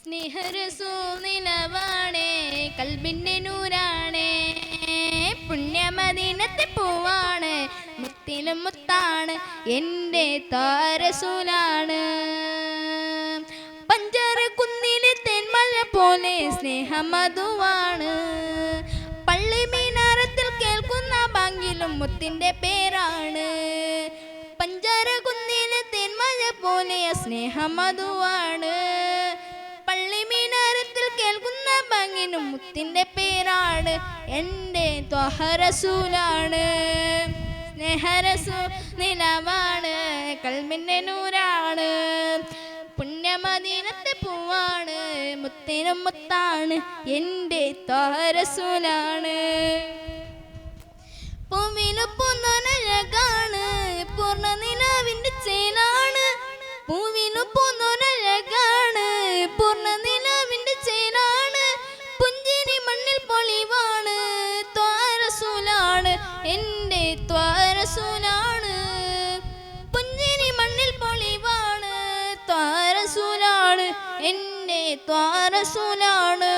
സ്നേഹരസൂൽ നിലവാണേ കൽബിന്റെ നൂറാണേ പുണ്യമദീനത്തെ പൂവാണ് മുത്തിലും മുത്താണ് എൻ്റെ താരസൂലാണ് പഞ്ചാര കുന്നിലെ തേന്മഴ പോലെ സ്നേഹമധുവാണ് പള്ളി മീനാരത്തിൽ കേൾക്കുന്ന ബാങ്കിലും മുത്തിന്റെ പേരാണ് പഞ്ചാര കുന്നിലെ തേന്മഴ പോലെ സ്നേഹമധുവാണ് പള്ളി മീനാരത്തിൽ കേൾക്കുന്ന ബാങ്കിലും മുത്തിന്റെ പേരാണ് എൻ്റെ ത്വഹ റസൂലാണ് സ്നേഹരസൂൽ നിലവാണ് കൽബിന്റെ നൂറാണ് പുണ്യമദീനത്തെ പൂവാണ് മുത്തിനും മുത്താണ് എൻ്റെ ത്വഹ റസൂലാണ് പൂവിലു പൂന്നൊരഴകാണ് പൂർണ്ണ നിലാവിന്റെ ചേലാണ് പൂവിലു പൂന്നൊരഴകാണ് പൂർണ്ണ നിലാവിന്റെ ചേലാണ് പുഞ്ചിരി മണ്ണിൽ പൊളിവാണ് ത്വഹ റസൂലാണ് എൻ്റെ ത്വഹ റസൂലാണ് പുഞ്ചിരി മണ്ണിൽ പൊളിവാണ് ത്വഹ റസൂലാണ് എൻ്റെ ത്വഹ റസൂലാണ്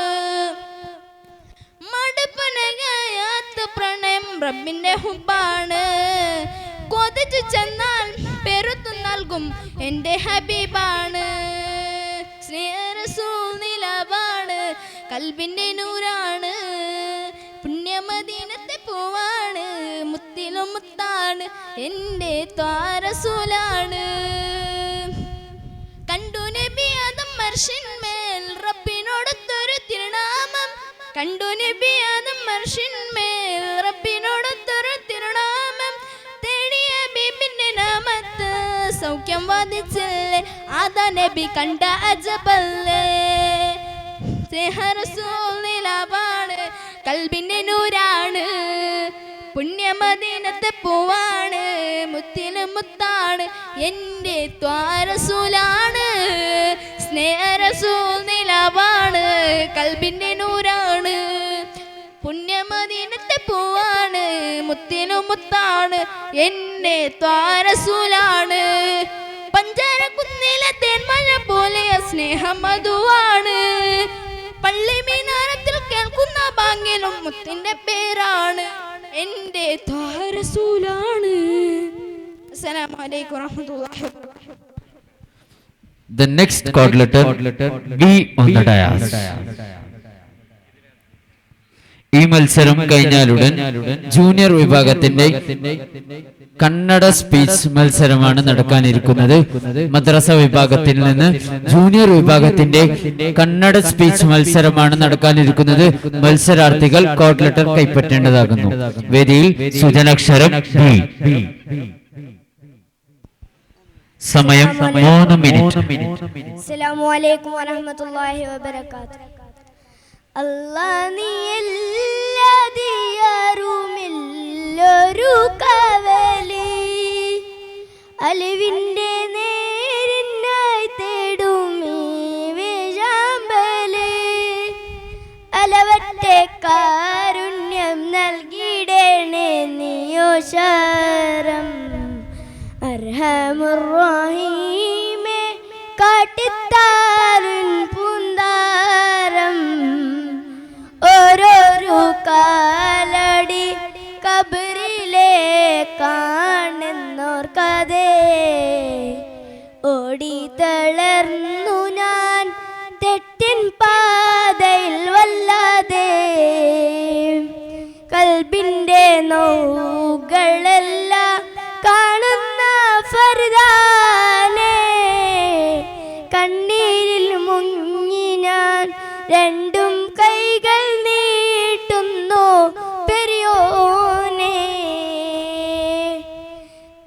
മടുപ്പനകയാത്ത പ്രണയം റബ്ബിന്റെ ഹുബ്ബാണ് കൊതിച്ചു ചെന്നാൽ പെരുത്തു നൽകും എൻ്റെ ഹബീബാണ് സ്നേഹരസൂൽ നിലവാണ് കൽബിന്റെ നൂറാണ് പുണ്യമദീനത്തെ പൂവാണ് മുത്തിലും മുത്താണ് എൻ്റെ ത്വഹ റസൂലാണ് കണ്ടു നബി ആദം അർശിന്മേൽ റബ്ബിനോടൊത്തൊരു തിരുനാമം കണ്ടു നബി ആദം അർശിന്മേൽ റബ്ബിനോടൊത്തൊരു തിരുനാമം തേടിയ ഹബീബിന്റെ നാമത്ത് സൗഖ്യം വാദിച്ചില്ലേ ആദാ നബി കണ്ട അജബല്ലേ സ്നേഹരസൂൽ നിലവാണ് കൽബിന്റെ നൂറാണ് പുണ്യമദീനത്തെ പൂവാണ് മുത്തിലും മുത്താണ് എൻ്റെ ത്വഹ റസൂലാണ് സ്നേഹരസൂൽ നിലവാണ് കൽബിന്റെ നൂറാണ് പുണ്യമദീനത്തെ പൂവാണ് മുത്തിലും മുത്താണ് എൻ്റെ ത്വഹ റസൂലാണ് പഞ്ചാര കുന്നിലെ തേന്മഴ പോലെ സ്നേഹമധുവാണ് പള്ളി മീനാരത്തിൽ കേൾക്കുന്ന ബാങ്കിലും മുത്തിന്റെ പേരാണ് എൻ്റെ ത്വഹ റസൂലാണ്. അസ്സലാമു അലൈക്കും വറഹ്മത്തുള്ളാഹി വബറകാതുഹു. The next chord letter B on the dais. ഈ മത്സരം കഴിഞ്ഞാലുടൻ ജൂനിയർ വിഭാഗത്തിന്റെ കന്നഡ സ്പീച്ച് മത്സരമാണ് നടക്കാനിരിക്കുന്നത്. മദ്രസ വിഭാഗത്തിൽ നിന്ന് ജൂനിയർ വിഭാഗത്തിന്റെ കന്നഡ സ്പീച്ച് മത്സരമാണ് നടക്കാനിരിക്കുന്നത്. മത്സരാർത്ഥികൾ കോഡ് ലെറ്റർ കൈപ്പറ്റേണ്ടതാകുന്നു. വേദിയിൽ സുജനാക്ഷരം ബി. സമയം 3 മിനിറ്റ്. അസ്സലാമു അലൈക്കും വറഹ്മത്തുള്ളാഹി വബറകാതുഹു. അല്ലാ നീയല്ലാതിയാരുമില്ലൊരു കവലി അലിവിൻ്റെ നേരിനായി തേടുമീ വേഴാമ്പലി അലവറ്റെ കാരുണ്യം നൽകിടണേ നീയോ ശരം അർഹമുർ റഹീമേ കാട്ടിത്താരുൻ പൂന്താരം ഓരോരോ കാലടി കബറിലേക്കാണെന്നോർക്കതേ ഓടി തളർന്നു ഞാൻ തെറ്റിൻ പാതയിൽ വല്ലാതെ കൽബിൻ്റെ നോവുകളെല്ലാം കാണുന്ന ഫർദാനെ കണ്ണീരിൽ മുങ്ങി ഞാൻ രണ്ടും കൈകൾ നീട്ടുന്നു പെരിയോനെ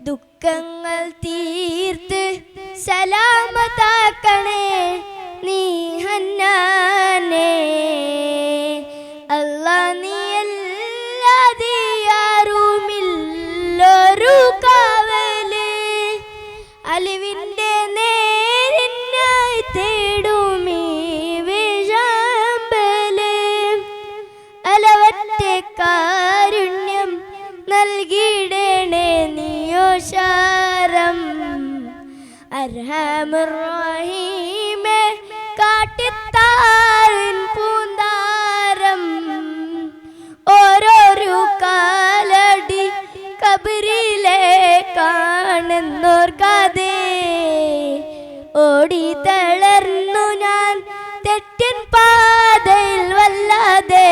ദുഃഖങ്ങൾ തീർത്ത് സലാമത്താക്കണേ നീ ഹന്നാനെ അല്ലാ നീയല്ലാതെ ആരുമില്ലൊരു കാവല് അലിവിൻ്റെ നേരിനായി തേടുമീ വേഴാമ്പല് അലവറ്റെ കാരുണ്യം നൽകിടണേ നീയോ ശരം അർഹമുർ റഹീമേ കാട്ടിത്ത തെറ്റിൻ പാതയിൽ വല്ലാതെ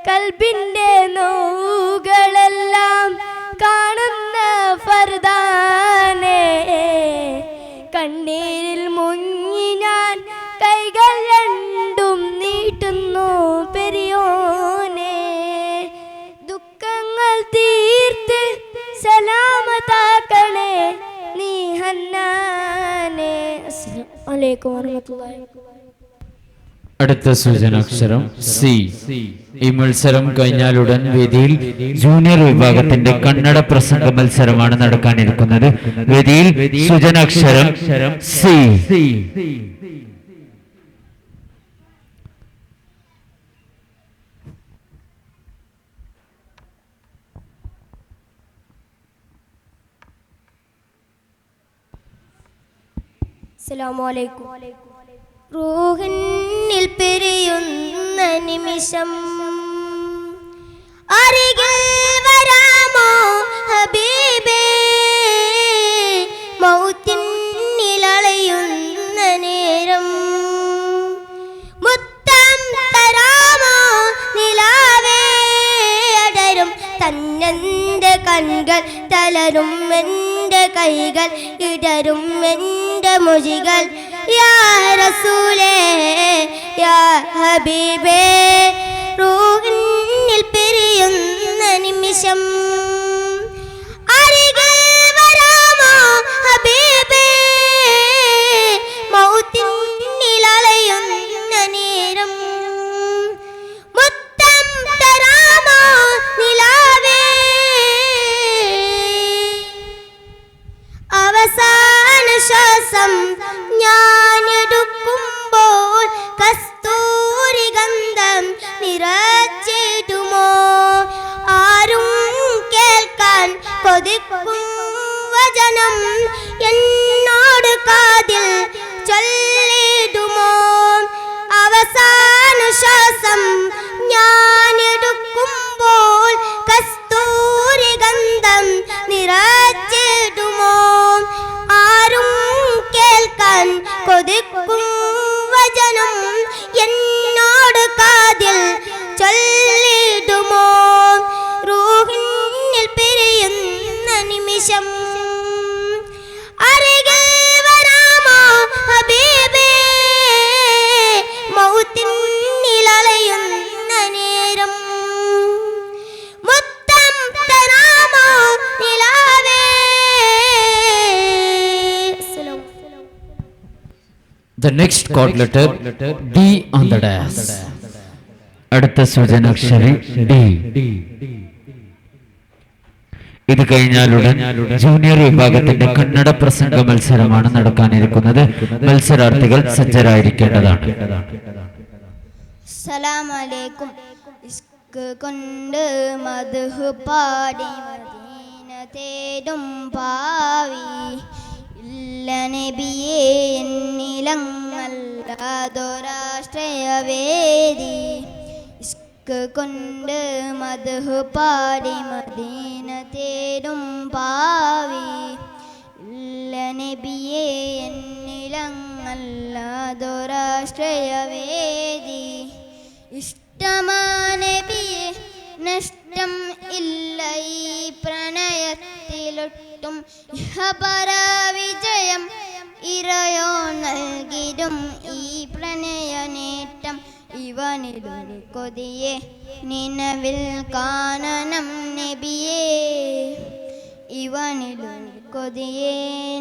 കൽബിന്റെ നോവുകളെല്ലാം കാണുന്ന ഫർദാനെ കണ്ണീരിൽ മുങ്ങി ഞാൻ കൈകൾ രണ്ടും നീട്ടുന്നു പെരിയോനെ ദുഃഖങ്ങൾ തീർത്ത് സലാമത്താക്കണേ നീ ഹന്നാനെ. അസ്സലാമു അലൈക്കും വറഹ്മത്തുള്ളാഹി. അടുത്ത സൂചനാക്ഷരം സി. ഈ മത്സരം കഴിഞ്ഞാലുടൻ വേദിയിൽ ജൂനിയർ വിഭാഗത്തിന്റെ കന്നഡ പ്രസംഗ മത്സരമാണ് നടക്കാനിരിക്കുന്നത്. വേദിയിൽ സൂചനാക്ഷരം സി. അസ്സലാമു അലൈക്കും. റൂഹിനിൽ പിരിയുന്ന നിമിഷം അരികിൽ വരാമോ ഹബീബേ മൗത്തിനിലയുന്ന നേരം മുത്തം തരാമോ നിലാവേ അടരും തന്നെന്റെ കൺകൾ തളരും എൻ്റെ കൈകൾ ഇടരും എൻ്റെ മൊഴികൾ യാ റസൂലേ യാ ഹബീബേ റൂഹിനിൽ പിരിയുന്ന നിമിഷം അരികിൽ വരാമോ ഹബീബേ മൗത്തിനിലയുന്ന നേരം മുത്തം തരാമോ നിലാവേ അവസാന ശ്വാസം ഞാനെടുക്കുമ്പോൾ കസ്തൂരി ഗന്ധം നിറച്ചിടുമോ ആരും കേൾക്കാൻ കൊതിക്കും വചനം എന്നോട് കാതിൽ ചൊല്ലിടുമോ അവസാന ശ്വാസം ഞാനെടുക്കുമ്പോൾ കസ്തൂരി ഗന്ധം നിറച്ചിടുമോ ആരും കേൾക്കാൻ കൊതിക്കും വചനം എന്നോട് കാതിൽ ചൊല്ലിടുമോ റൂഹിനിൽ പിരിയുന്ന നിമിഷം അരികിൽ വരാമോ ഹബീബേ മൗത്തിനിലയുന്ന നേരം മുത്തം തരാമോ നിലാവേ. The next chord letter D on the dash. അടുത്ത സൂചനാക്ഷരം ഡി. ഇത് കഴിഞ്ഞാലുടൻ ജൂനിയർ വിഭാഗത്തിന്റെ കന്നഡ പ്രസംഗ മത്സരമാണ് നടക്കാനിരിക്കുന്നത്. മത്സരാർത്ഥികൾ സജ്ജരായിരിക്കേണ്ടതാണ്. അസ്സലാമു അലൈക്കും. ഇസ്ക് കൊണ്ട് മദ്ഹ് പാടി മദീന തേടും പാവി ഇല്ല നബിയേ എന്നിലങ്ങല്ലാതൊരാശ്രയവേദി ഇസ്ക് കൊണ്ട് മദ്ഹ് പാടി മദീന തേടും പാവി ഇല്ല നബിയേ എന്നിലങ്ങല്ലാതൊരാശ്രയവേദി ഇഷ്ടമാ നബിയെ നഷ്ടം ഇല്ല ഈ പ്രണയത്തിലൊട്ടും ഇഹപര വിജയം ഇറയോ നൽകിടും ഈ പ്രണയ നേട്ടം ഇവനിലൊരു കൊതിയെ നിലവിൽ കാണണം നബിയേ ഇവനിലൊരു കൊതിയെ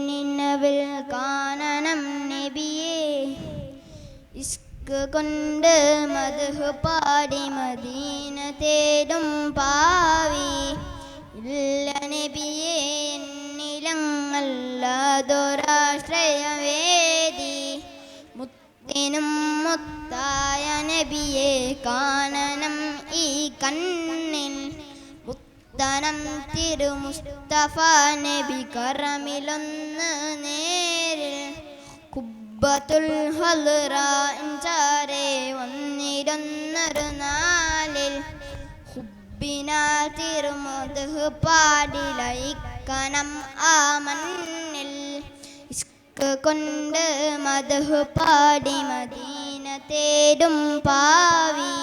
നിലവിൽ കാണണം നബിയേ ഇസ്ക് കൊണ്ട് മദ്ഹ് പാടി മദീന തേടും പാവി ഇല്ല നബിയേ എന്നിലങ്ങല്ലാതൊരാശ്രയവേദി മുത്തിനും മുത്തായ നബിയെ കാണണം ഈ കണ്ണിൽ മുത്തനം തിരുമുസ്തഫ നബി കറമിലൊന്ന് നേരിൽ കുബ്ബത്തുൽ ഹൽറാഇൻ ചാരെ വന്നിരുന്നൊരു നാളിൽ ഹുബ്ബിനാൽ തിരുമുദ്ഹ് പാടി ലയിക്കണം ആ മണ്ണിൽ കൊണ്ട് മദ്ഹ് പാടി മദീന തേടും പാവി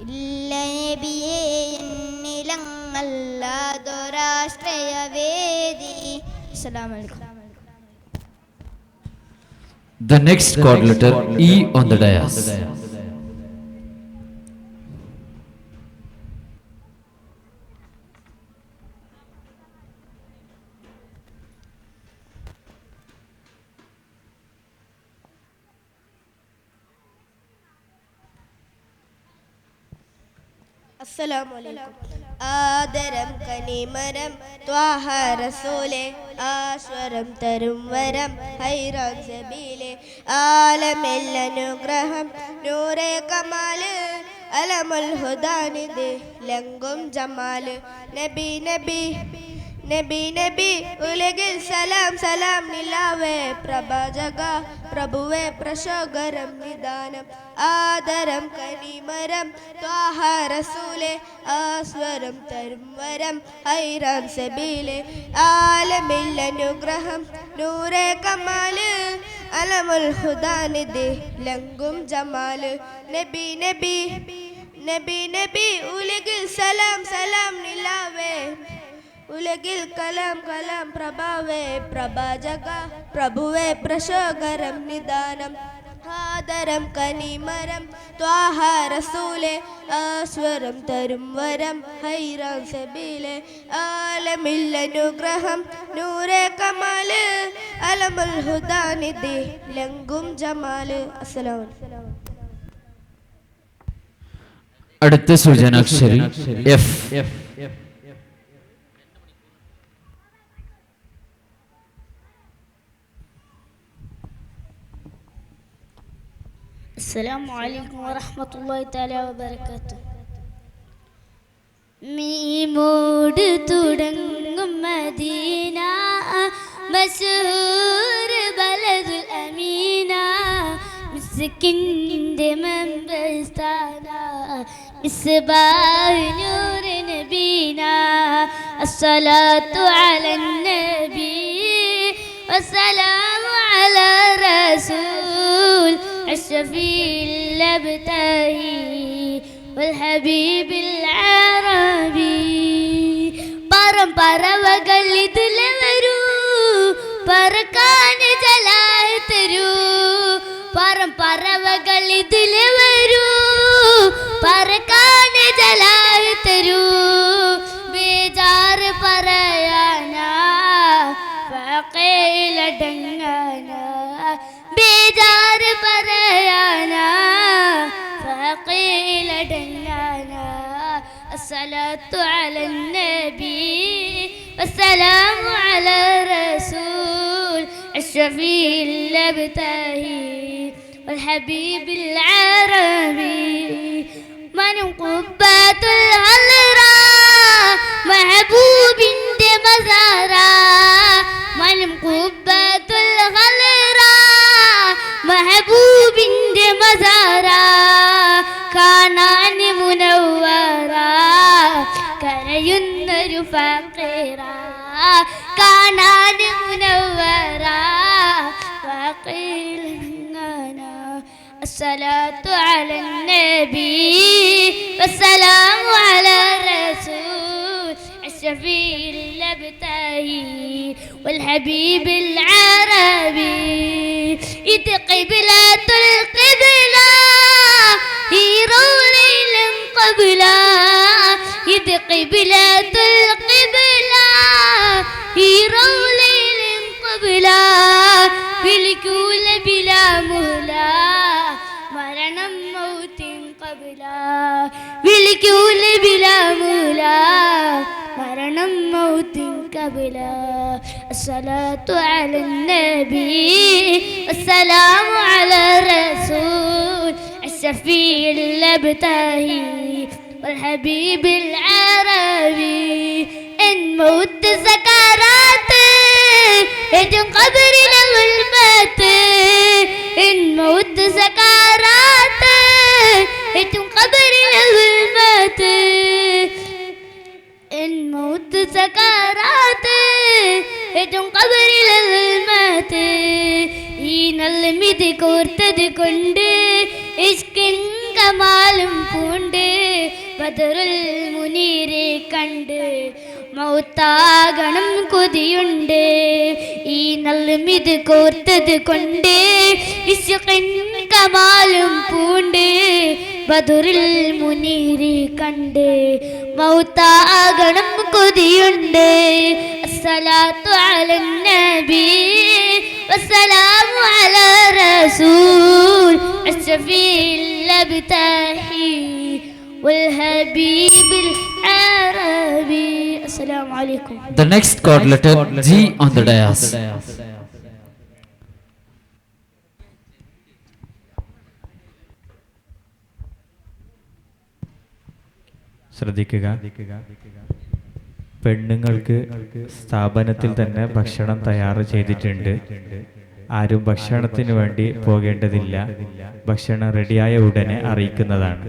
ഇല്ല നബിയേ എന്നിലങ്ങല്ലാതൊരാശ്രയവേദി. അസ്സലാമു അലൈക്കും. The next chord letter E on the dais. അസ്സലാമലൈക്കും. ആദരം കനിമരം ത്വാഹ റസൂലേ, ആശ്വരം തരും വരം ഹൈറാൻ സബീലെ, ആലമെല്ലനുഗ്രഹം നൂറേ കമാല്, അലമുൽ ഹുദാനിദ് ലങ്കും ജമാല്. നബി നബി നബി നബി ഉലകിൽ സലാം സലാം നിലാവേ പ്രഭജക പ്രഭുവേ പ്രശോകരം നിദാനം, ആദരം കനിമരം ത്വാഹ റസൂലേ, ആസ്വരം തരും വരം ഹൈറാൻ സബീലെ, ആലമില്ലനുഗ്രഹം നൂറേ കമാല്, അലമുൽ ഹുദാനിദ് ലങ്കും ജമാല്. നബി നബി നബി നബി ഉലകിൽ സലാം സലാം നിലാവേ ഉലകിൽ കലാം കലാം പ്രഭാവേ പ്രഭാജക പ്രഭുവേ പ്രശോകരം നിദാനം, ആദരം കനിമരം ത്വാഹ റസൂലേ, ആസ്വരം തരും വരം ഹൈറാൻ സബീലെ, ആലമില്ലനുഗ്രഹം നൂറേ കമാല്, അലമുൽ ഹുദാനിദ് ലങ്കും ജമാല്. അസ്സലാമു അലൈക്കും. അടുത്ത സൂചനാക്ഷരി എഫ്. അസ്സലാമു അലൈക്കും വറഹ്മത്തുള്ളാഹി തആല വബറകാതുഹു. മീമോട് തുടങ്ങും മദീന, മശഹൂർ ബലദുൽ അമീന, മിസ്കിന്റെ മമ്പസ്ഥാന, മിസ്ബാഹ് നൂർ നബീന. അസ്സലാത്തു അലൻ നബി വസ്സലാമു അലാ റസൂൽ الشفيع الابتهي والحبيب العربي. പറവകൾ ഇതിലെ വരൂ, പറക്കാൻ ജലാൽ തരൂ. പറവകൾ ഇതിലെ വരൂ, പറക്കാൻ ജലാൽ തരൂ. ബേജാർ പറയാനാ ഫഖീലടങ്ങാനാ, ബേജാർ പറയാനാ ഫഖീലടങ്ങാനാ. അസ്സലാത്തു അലൻ നബി വസ്സലാമു അലാ റസൂൽ അഷ്റഫീൽ അബ്തഹി വൽഹബീബിൽ അറബി. മനും ഖുബ്ബത്തുൽ ഹൽറാ മഹബൂബിന്റെ മസാറ, മനും ഖുബ്ബത്തുൽ ഹൽറാ മഹബൂബിന്റെ മസാറ. കാണാൻ മുനവ്വറ കരയുന്നൊരു ഫഖീറ, കാണാൻ മുനവ്വറ ഫഖീറങ്ങാനാ. അസ്സലാത്തു അലൻ നബി വസ്സലാമു അലാ റസൂൽ അഷ്റഫീൽ അബ്തഹി വൽഹബീബിൽ അറബി. ഇത് ഖിബ്ലത്തുൽ ഖിബ്ല ഹി റൗലൈലം ഖബ്ല, ഇത് ഖിബ്ലത്തുൽ ഖിബ്ല ഹി റൗലൈലം ഖബ്ല. വിളിക്കൂല ബിലാ മുഹ്ല മരണം മൗത്തിൻ ഖബ്ല, വിളിക്കൂല ബിലാ മുഹ്ല മരണം മൗത്തിൻ ഖബ്ല. അസ്സലാത്തു അലൻ നബി വസ്സലാമു അലാ റസൂൽ الشفيع الابتهي والحبيب العربي. ان موت سكرات يجن قبر الظلمات، ان موت سكرات يجن قبر الظلمات، ان موت سكرات يجن قبر الظلمات. നല്ലമിത് കോർത്തത് കൊണ്ട് ഇഷ്കിൻ കമാലും പൂണ്ട് ബദറുൽ മുനീരെ കണ്ട് മൗത്താകണം കൊതിയുണ്ട്. ഈ നല്ലമിത് കോർത്തത് കൊണ്ട് ഇഷ്കിൻ കമാലും പൂണ്ട് ബദറുൽ മുനീരെ കണ്ട് മൗത്താകണം കൊതിയുണ്ട്. അസ്സലാത്തു അലൻ നബി വസ്സലാമു അലാ റസൂൽ അഷ്റഫിൽ അബ്താഹി വൽ ഹബീബിൽ അറബി. അസ്സലാമു അലൈക്കും. The next chord letter G on the dais. ശ്രദ്ധിക്കുക, പെണ്ണുങ്ങൾക്ക് സ്ഥാപനത്തിൽ തന്നെ ഭക്ഷണം തയ്യാർ ചെയ്തിട്ടുണ്ട്. ആരും ഭക്ഷണത്തിന് വേണ്ടി പോകേണ്ടതില്ല. ഭക്ഷണം റെഡിയായ ഉടനെ അറിയിക്കുന്നതാണ്.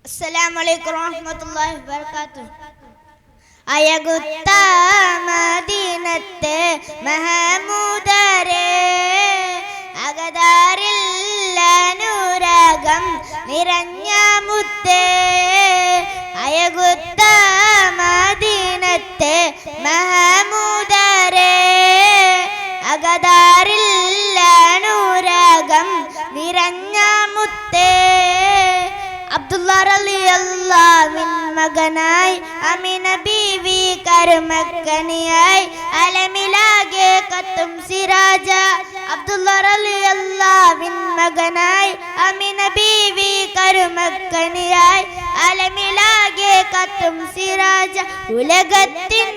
അസ്സലാമു അലൈക്കും വറഹ്മത്തുള്ളാഹി വബറകാതുഹു. അയകുത്ത മദീനത്തെ മഹമൂദരേ അകതാരിൽ അനുരാഗം നിറഞ്ഞ മുത്തേ. അയകുത്ത മദീനത്തെ മഹമൂദരേ അകതാരിൽ അനുരാഗം നിറഞ്ഞ മുത്തേ. അബ്ദുള്ള റളിയല്ലാഹുവിൻ മകനായി അമിന ബീവി കരുമക്കനിയായി അലമിലാകെ കത്തും സിരാജ. അബ്ദുള്ള റളിയല്ലാഹുവിൻ മകനായി അമിന ബീവി കരുമക്കനിയായി അലമിലാകെ കത്തും സിരാജ. ഉലകത്തിൻ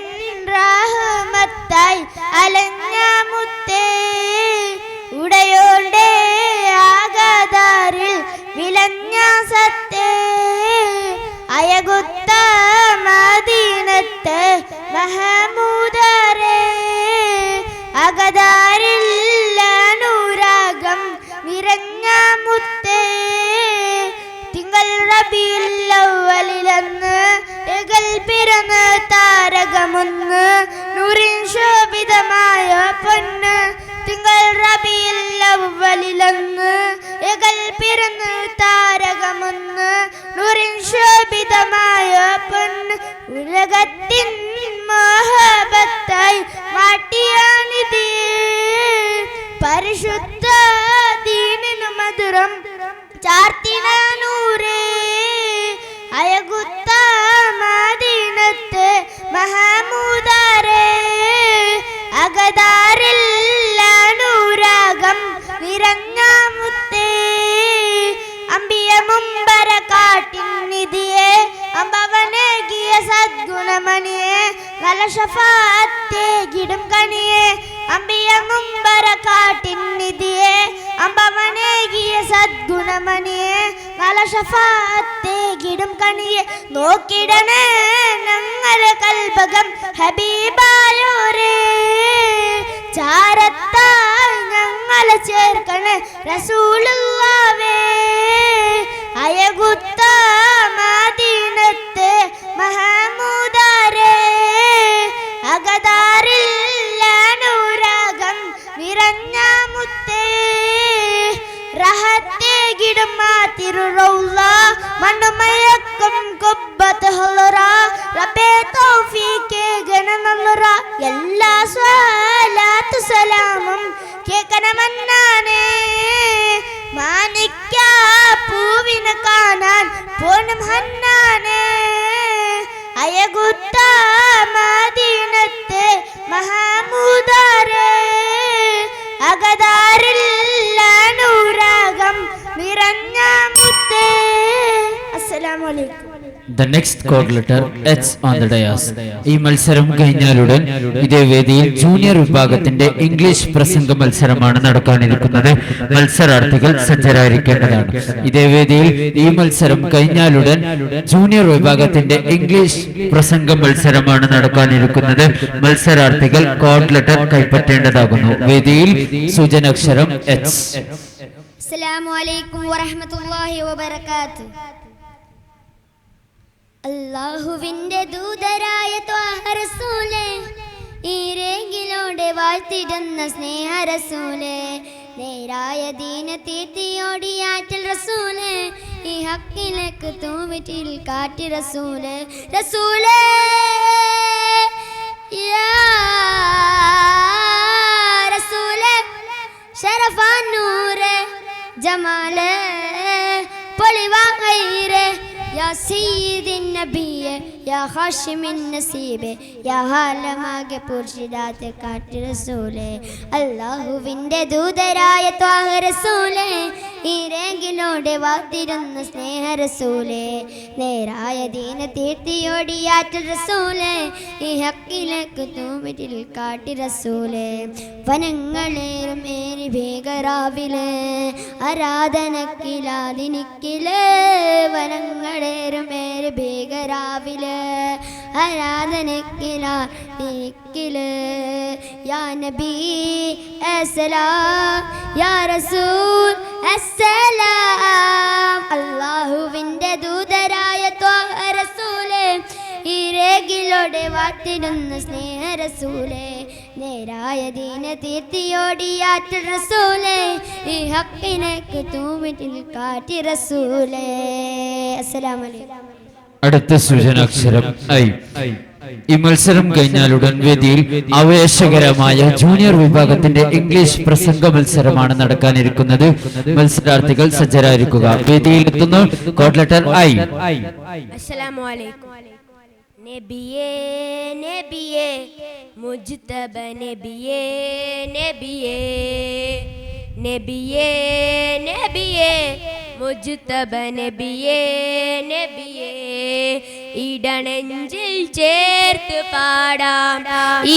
റഹ്മത്തായി അലഞ്ഞ മുത്തേ. ഉടയോണ്ടേ ആകതാരിൽ വിലഞ്ഞ സത്തേ. അയകുത്ത മദീനത്തെ മഹമൂദരേ അകതാരിൽ അനുരാഗം നിറഞ്ഞ മുത്തേ. തിങ്കൾ റബീഉൽ അവ്വലിലന്ന് എകൽ പിറന്ന് താരകമൊന്ന് നൂറിൻ ശോഭിതമായ പൊന്ന്. തിങ്കൾ റബീഉൽ അവ്വലിലന്ന് എകൽ പിറന്ന് താരകമൊന്ന് നൂറിൻ ശോഭിതമായ പൊന്ന്. ഉലകത്തിൻ മഹബത്തായി മാട്ടിയാനിതേ. പരിശുദ്ധ ദീനിനു മധുരം ചാർത്തിന നൂറേ. അയകുത്ത മദീനത്തെ മഹമൂദരേ അകതാരിൽ അനുരാഗം നിറഞ്ഞ മുത്തേ. അമ്പിയ മുമ്പര കാട്ടിനിധിയെ അമ്പവനേകിയ സദ്ഗുണമണിയെ നല്ല ശഫാഅത്തേകിടും കണിയെ. അമ്പിയ മുമ്പര കാട്ടിനിധിയെ അമ്പവനേകിയ സദ്ഗുണമണിയെ നല്ല ശഫാഅത്തേകിടും കണിയെ. നോക്കിടണേ ഞങ്ങളെ കൽബകം ഹബീബായോരേ. ചാരത്തായി ഞങ്ങളെ ചേർക്കണേ റസൂലുള്ളാവേ. അയകുത്ത മദീനത്തെ മഹമൂദരേ അകതാരിൽ അനുരാഗം നിറഞ്ഞ മുത്തേ. റഹത്തേകിടും തിരുറൗള മണ്ണുമയക്കും കുബ്ബത്ത് ഹുറ. റബ്ബേ തൗഫീഖേ ഗണനല്ലറ. എല്ലാ സ്വലാത്തു സലാമും കേൾക്കണമെന്നാനേ. മാണിക്യ പൂവിനെ കാണാൻ പോണം ഹന്നാനേ. അയകുത്ത മദീനത്തെ മഹമൂദരേ അകതാരിൽ അനുരാഗം നിറഞ്ഞ മുത്തേ. അസ്സലാമു അലൈക്കും. The next chord letter H on the dais. ഈ മത്സരം കഴിഞ്ഞാലുടൻ ഇതേ വേദിയിൽ ജൂനിയർ വിഭാഗത്തിന്റെ ഇംഗ്ലീഷ് പ്രസംഗ മത്സരമാണ് നടക്കാനിരിക്കുന്നത്. മത്സരാർത്ഥികൾ സജ്ജരായിരിക്കേണ്ടതാണ്. ഇതേ വേദിയിൽ ഈ മത്സരം കഴിഞ്ഞാലുടൻ ജൂനിയർ വിഭാഗത്തിന്റെ ഇംഗ്ലീഷ് പ്രസംഗ മത്സരമാണ് നടക്കാനിരിക്കുന്നത്. മത്സരാർത്ഥികൾ കോഡ് ലെറ്റർ കൈപ്പറ്റേണ്ടതാകുന്നു. വേദിയിൽ സൂചനാക്ഷരം H. അസ്സലാമു അലൈക്കും വറഹ്മത്തുള്ളാഹി വബറകാതുഹു. അല്ലാഹുവിന്റെ ദൂതരായ ത്വാഹ റസൂലേ ഈരേങ്കിലോടെ വാഴ്ത്തിടുന്ന സ്നേഹ റസൂലേ നേരായ ദീന തീർത്തിയോടിയാറ്റൽ റസൂലേ ഈ ഹക്കിലേക്ക് തൂമിറ്റിൽ കാട്ടി റസൂലേ റസൂലേ യാ റസൂലേ ശരഫാൻ നൂറേ ജമാലേ പൊളിവാ ഖൈറേ യാ സയ്യിദിൻ നബിയെ യാ ഹാഷിമിൻ നസീബെ യാ ഹാലമാകെ പുർഷിദാത്തെ കാട്ടി റസൂലേ അല്ലാഹുവിൻ്റെ ദൂതരായ ത്വാഹ റസൂലേ ഈരേങ്കിലോടെ വാത്തിരുന്ന സ്നേഹ റസൂലേ നേരായ ദീന തീർത്തിയോടിയാറ്റൽ റസൂലേ ഈ ഹക്കിലേക്ക് തൂമിറ്റിൽ കാട്ടി റസൂലേ വനങ്ങളേറും ഏരി ഭീകരാവിലെ ആരാധനക്കിലാതിനിക്കിലേ വനങ്ങളേറും ഏരി ഭീകരാവിലെ ആരാധനക്കിലാതിനിക്കിലേ യാ നബി അസ്സലാം യാ റസൂൽ അസ്സലാം അല്ലാഹുവിൻ്റെ ദൂതരായ ത്വാഹ റസൂലേ ഈരേകിലോടെ വാട്ടിടുന്ന സ്നേഹ റസൂലേ നേരായ ദീന തീർത്തിയോടിയാറ്റൽ റസൂലേ ഈ ഹക്കിനേക്ക് തൂമിറ്റിൽ കാട്ടി റസൂലേ അസ്സലാമു അലൈക്കും. അടുത്ത സൂചനാക്ഷരം ഐ. ഈ മത്സരം കഴിഞ്ഞാലുടൻ വേദിയിൽ ആവേശകരമായ ജൂനിയർ വിഭാഗത്തിന്റെ ഇംഗ്ലീഷ് പ്രസംഗ മത്സരമാണ് നടക്കാനിരിക്കുന്നത്. മത്സരാർത്ഥികൾ സജ്ജരായിരിക്കുക. വേദിയിൽ എത്തുന്നു കോഡ് ലെറ്റർ ഐ. അസ്സലാമു അലൈക്കും. നബിയേ നബിയേ മുജ്തബ നബിയേ നബിയേ നബിയേ നബിയേ മുജ്തബ നബിയേ നബിയേ ഇടനെഞ്ചിൽ ചേർത്ത് പാടാം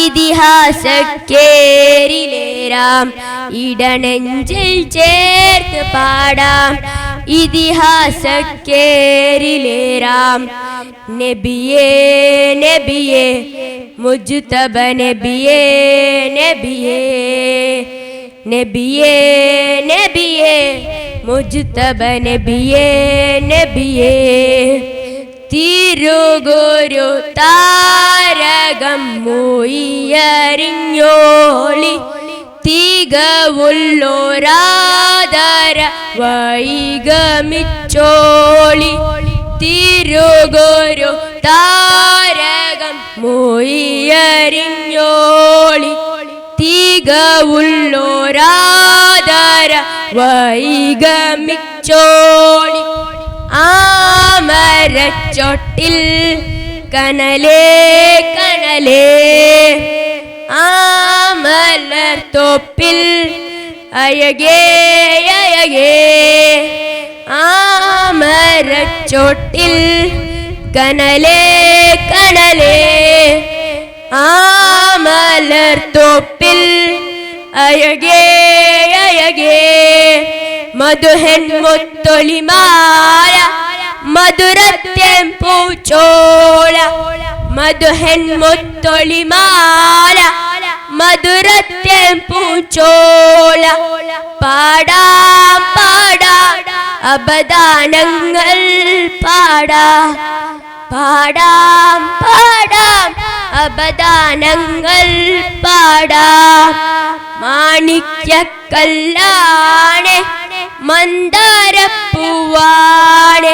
ഇതിഹാസക്കേരിലേറാം ഇടനെഞ്ചിൽ ചേർത്ത് പാടാം ഇതിഹാസക്കേരിലേറാം നബിയേ നബിയേ മുജ്തബ നബിയേ നബിയേ നബിയേ നബിയേ മുജ്തബ നബിയേ നബിയേ തിരുഗുരു താരകം മൂയറിഞ്ഞോളി തികവുള്ളോരാദര വൈഗമിച്ചോളി തിരുഗുരു താരകം മൂയറിഞ്ഞോളി തികവുള്ളോരാദര വൈഗമിച്ചോളി ആമരച്ചോട്ടിൽ കനലേ കനലേ ആമലർ തോപ്പിൽ അയകേ അയകേ ആമരച്ചോട്ടിൽ കനലേ കനലേ ആമലർ തോപ്പിൽ അയകേ അയകേ മധുഹൻ മുത്തൊളിമാല മധുരത്തേം പൂച്ചോള മധുഹൻ മുത്തൊളിമാല മധുരത്തേം പൂച്ചോള പാടാം പാടാം അബദാനങ്ങൾ പാടാം പാടാം പാടാം അബദാനങ്ങൾ പാടാം മാണിക്യക്കല്ലാണ് മന്ദാരപ്പൂവാണ്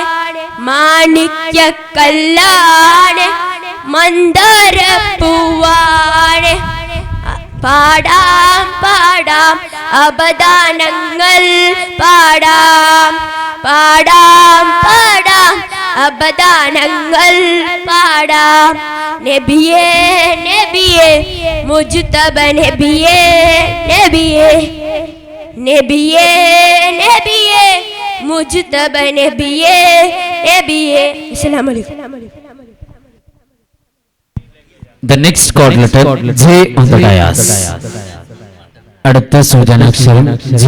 മാണിക്യക്കല്ലാണ് മന്ദാരപ്പൂവാണ് പാടാം പാടാം അബദാനങ്ങൾ പാടാം പാടാം പാടാം അബദാനങ്ങൾ പാടാം നബിയേ നബിയേ മുജ്തബ നബിയേ നബിയേ നബിയേ നബിയേ മുജ്തബ നബിയേ നബിയേ. അസ്സലാമു അലൈക്കും. The next chord letter J on the dais. അടുത്ത സൂചനാക്ഷരം J.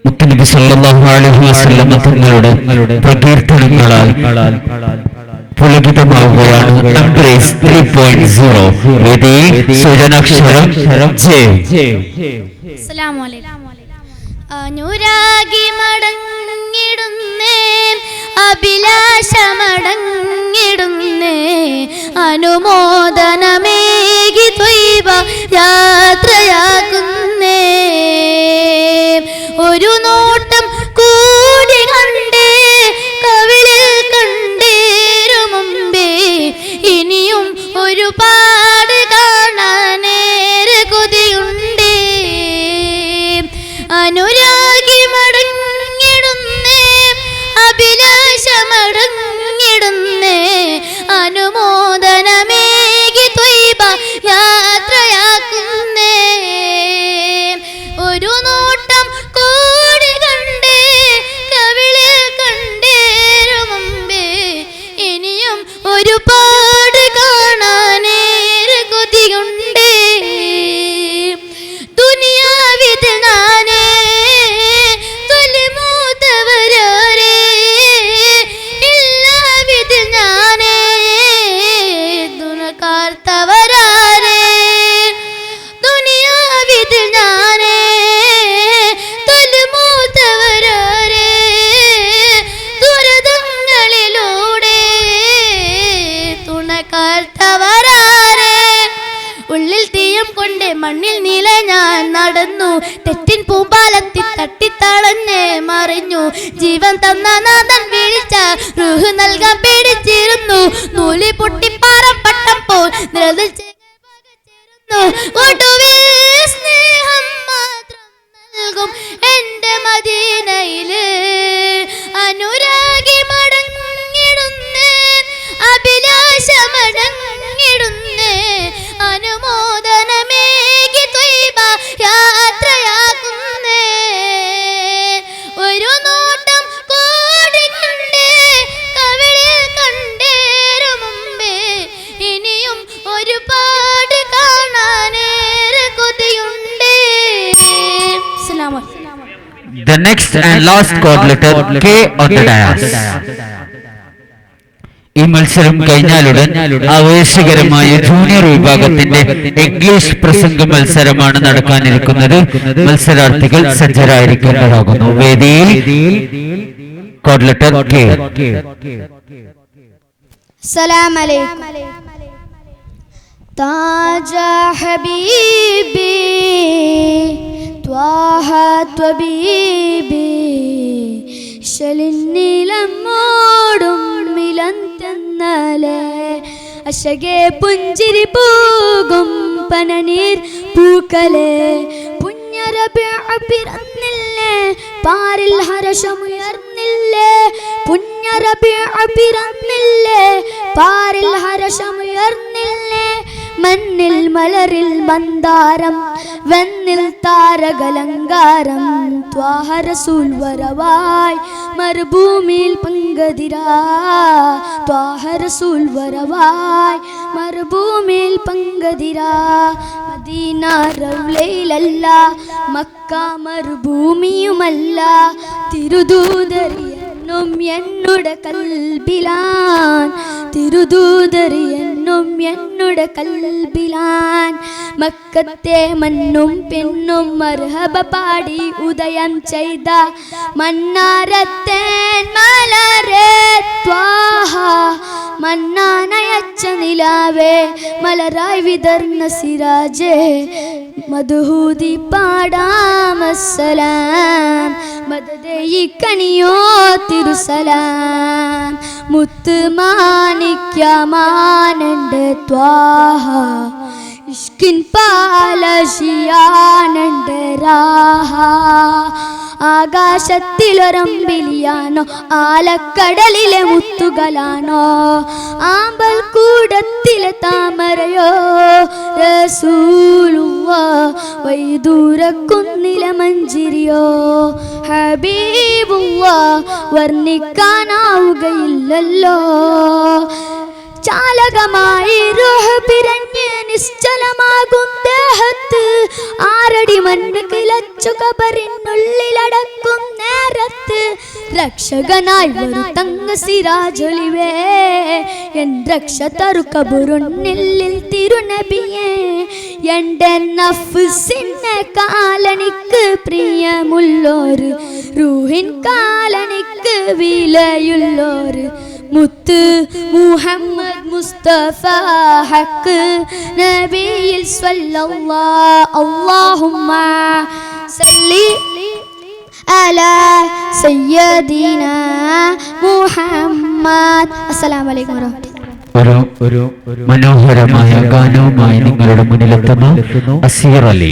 മുത്തനബി സല്ലല്ലാഹു അലൈഹി വസല്ലം തങ്ങളുടെ പ്രകീർത്തനങ്ങളാൽ പുലകിതമാവുകയാണ് നമ്പേഴ്സ് 3.0. വേദിയിൽ സൂചനാക്ഷരം J. അസ്സലാമു അലൈക്കും. അനുരാഗി മടങ്ങിടുന്നേ അഭിലാഷമടങ്ങിടുന്നേ അനുമോദനമേകി ത്വയ്ബ യാത്രയാക്കുന്നേ ഒരു നോട്ടം കൂടി കണ്ടേ കവിളിൽ കണ്ടേരു മുമ്പേ ഇനിയും ഒരുപാട് കാണാനേറെ കൊതിയുണ്ടേ അനുരാഗി മടങ്ങിടുന്നേ അഭിലാഷമടങ്ങിടുന്നേ അനുമോദനമേകി ത്വയ്ബ യാത്രയാക്കുന്നേ ഒരു നോട്ടം കൂടി കണ്ടേ കവിളിൽ കണ്ടേരു മുമ്പേ ഇനിയും ഒരുപാട് കാണാനേറെ കൊതിയുണ്ടേ ദുനിയാവിതിൽ നാനേ തൊലിമൂത്തവരാരേ ഇല്ലാവിതിൽ ഞാനേ ദുനകാർത്തവരാരേ ദുനിയാവിതിൽ ഞാനേ തൊലിമൂത്തവരാരേ ദുരിതങ്ങളിലൂടെ തുണക്കാർത്തവരാരേ ഉള്ളിൽ തീയം കൊണ്ട് മണ്ണിൽ നീല ഞാൻ നടന്നു തെറ്റിൻ പൂമ്പാലത്തിൽ തട്ടിത്തളഞ്ഞ് മറിഞ്ഞു ജീവൻ തന്ന നാഥൻ വിളിച്ച റൂഹ് നൽകാൻ പേടിച്ചിരുന്നു നൂലി പൊട്ടിപ്പാറം പട്ടം പോൽ നിലനിൽച്ചിരുന്നു ഒടുവിൽ സ്നേഹം മാത്രം നൽകും എന്റെ മദീനയില് അനുരാഗി മടങ്ങിടുന്നേ അഭിലാഷമടങ്ങിടുന്നേ അനുമോദനമേകി ത്വയ്ബ യാത്രയാക്കുന്നേ ഒരു നോട്ടം കൂടി കണ്ടേ കവിളിൽ കണ്ടേരു മുമ്പേ ഇനിയും ഒരുപാട് കാണാനേറെ കൊതിയുണ്ടേ. അസ്സലാമു അലൈക്കും. The next and last chord letter K on the dais. ഈ മത്സരം കഴിഞ്ഞാലുടൻ ആവേശകരമായ ജൂനിയർ വിഭാഗത്തിന്റെ ഇംഗ്ലീഷ് പ്രസംഗ മത്സരമാണ് നടക്കാനിരിക്കുന്നത്. മത്സരാർത്ഥികൾ സജ്ജരായിരിക്കേണ്ടതാകുന്നു. വേദിയിൽ കോഡ് ലെറ്റർ K. السلام عليكم. താജ ഹബീബി ത്വാഹ ത്വബീബി ശലിന്നിലമ്മോടും മിലന്തന്നലെ അശകെ പുഞ്ചിരി പൂകും പനനീർ പൂക്കലെ പുണ്യറബിഅ പിറന്നില്ലേ പാരിൽ ഹർഷമുയർന്നില്ലേ പുണ്യറബിഅ പിറന്നില്ലേ പാരിൽ ഹർഷമുയർന്നില്ലേ മണ്ണിൽ മലരിൽ മന്ദാരം വെണ്ണിൽ താരകലങ്കാരം ത്വാഹ റസൂൽ വരവായി മരുഭൂമിയിൽ പങ്കതിരാ ത്വാഹ റസൂൽ വരവായി മരുഭൂമിയിൽ പങ്കതിരാ മദീന റൗലയിലല്ല മക്ക മരുഭൂമിയുമല്ല തിരുദൂതറിയെന്നും എന്നുടെ കൽബിലാൻ തിരുദൂതറിയെന്നും എന്നുടെ കൽബിലാൻ മക്കത്തെ മണ്ണും പെണ്ണും മർഹബ പാടി ഉദയം ചെയ്ത മണ്ണാരത്തേൻ മലരേ ത്വാഹ മണ്ണാനയച്ച നിലാവേ മലരായി വിതർന്ന സിരാജേ മധുഹൂതി പാടാമസ്സലാം മദദേ കണിയോ തിരുസലാം മുത്ത് മാണിക്യമാനണ്ട് ത്വാഹ ഇഷ്കിൻ പാലശിയാനണ്ട് രാഹ ആകാശത്തിലൊരമ്പിലിയാണോ ആലക്കടലിലെ മുത്തുകളാണോ ആമ്പൽ കൂടത്തിലെ താമരയോ റസൂലുള്ളാഹ് വൈദൂരക്കുന്നിലെ മഞ്ചിരിയോ ഹബീബുള്ളാഹ് വർണ്ണിക്കാനാവുകയില്ലല്ലോ ചാലകമായി റൂഹ് പിരഞ്ഞ് നിശ്ചലമാകും ദേഹത്ത് ആരടി മണ്ണ് കിളച്ചു കബറിനുള്ളിലടക്കും നേരത്ത് രക്ഷകനായി വരും തങ്ങ സിരാജൊളിവേ എൻ രക്ഷ തരു കബറുന്നില്ലിൽ തിരുനബിയേ എന്റെ നഫ്സിനെ കാലണിക്ക് പ്രിയമുള്ളൊരു റൂഹിൻ കാലണിക്ക് വിലയുള്ളോര് മുത്ത് മുഹമ്മദ് മുസ്തഫ ഹക്ക് നബിയിൽ സ്വല്ലല്ലാഹു അല്ലാഹുമ്മ സല്ലി അലാ സയ്യിദിനാ മുഹമ്മദ്. അസ്സലാമു അലൈക്കും വറഹ്മത്തുള്ളാഹി. ഒരു മനോഹരമായ ഗാനവുമായി നിങ്ങളുടെ മുന്നിലെത്തുന്നു അസീർ അലി.